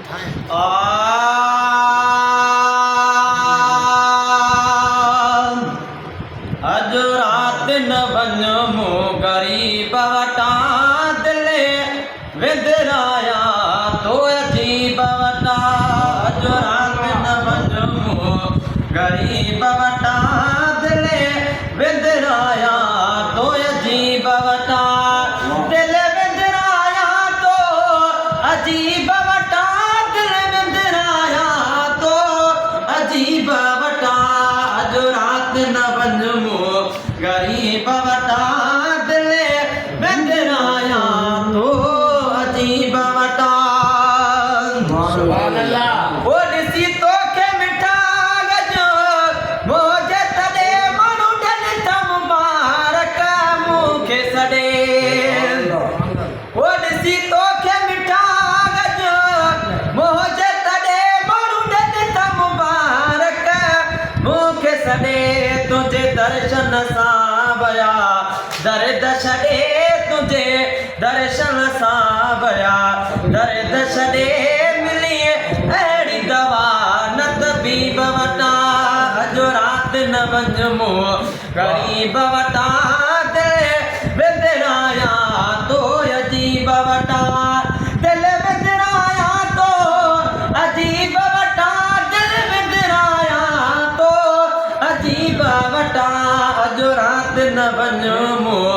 अज रात न वञो मूं गरीब वटां दिले विंदराया तो अजीब वटां। अज रात न वञो मूं गरीब वटां दिले विंदराया तो अजीब वटां। दिल विंदराया तो अजीब वटां, दिल विंदराया तो अजीब वटां। अज रात न वञो मूं गरीब वटां दिले विंदराया तो अजीब वटां। ओ ॾिसी तोखे मिठा गजो मोजे तॾे माण्हू ॾियनि था मुबारक मूंखे सॾे। ओ ॾिसी तोखे मिठा गजो मोजे तॾे माण्हू ॾियनि था मुबारक मूंखे सॾे। तुंहिंजे दर्शन सां वया दर्द छॾे, तुंहिंजे दर्शन सां वया दर्द छॾे। मिली अहिड़ी दवा न तबीब वटां। अॼु राति न वञ मूं गरीब वटां दिल विंदराया तो अजीब वटां। दिल विंदराया तो अजीब वटां, दिल विंदराया तो अजीब वटां। अॼु राति न वञ मूं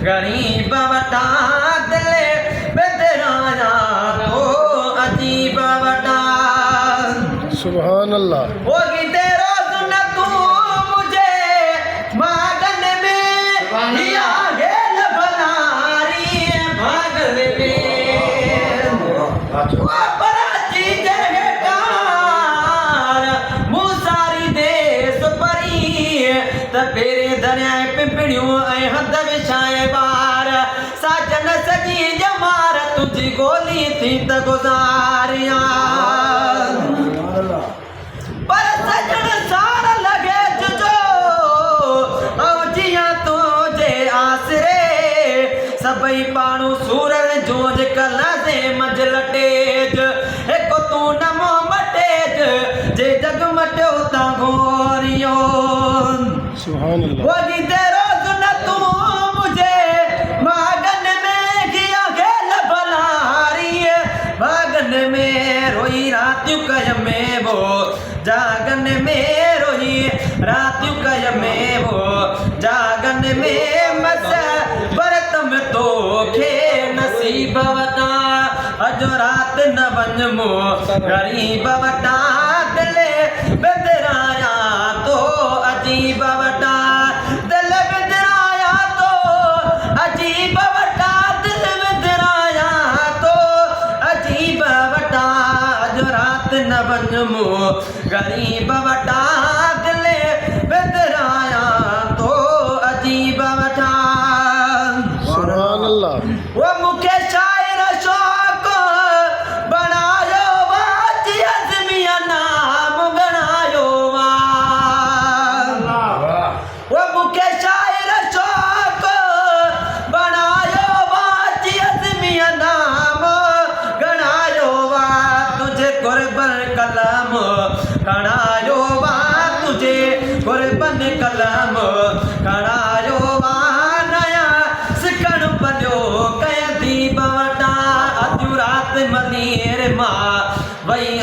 गरीब वटां दिल विंदराया तो अजीब वटां। सुभान अल्लाह। वो गीते रोज़ न तू मुझे मागन में लिया गेल भलारी भागन में। वो पराची जहकार मूसारी देश परी त पेरे दरिया पिंपड़ियों ऐं हद विछाए बार। साजन सजी जमार तुझी गोली थी त गुज़ारियां। पर सजन सार लगे जुजो ऐं जियां तुझे आसरे। सभई माण्हू सूरन जोज कला से मंझिल टेज। हिकु तूं नमो मटेज जे जग मटियो ता घोरियो। सुभान अल्लाह। वो गीते रोज़ न तू मुझे मागन में किया गेल भलारी भागन में रोई रातियूं कय में वो जागन में रोई रातियूं कय में वो जागन में मस भरत में तोखे नसीब वटां। अॼु राति न वञ मूं गरीब वटां दिल विंदराया तो अजीब वटां। दिल विंदराया तो अजीब वटां, दिल विंदराया तो अजीब वटां। अॼु राति न वञ मूं गरीब वटां दिल विंदराया तो अजीब वटां। सुभान अल्लाह। वो मूंखे शाइर शौक़ बणायो वाच अज़मिया नाम बणायो वा। वो मूंखे शाइर शौक़ बणायो वाच अज़मिया नाम गणायो वा। तुझे कुर्बन कलम खणायो वा, तुझे कुर्बन कलम खणायो वा। नया सिखण पलियो कय दीब वटां। अॼु राति मनीर मां वई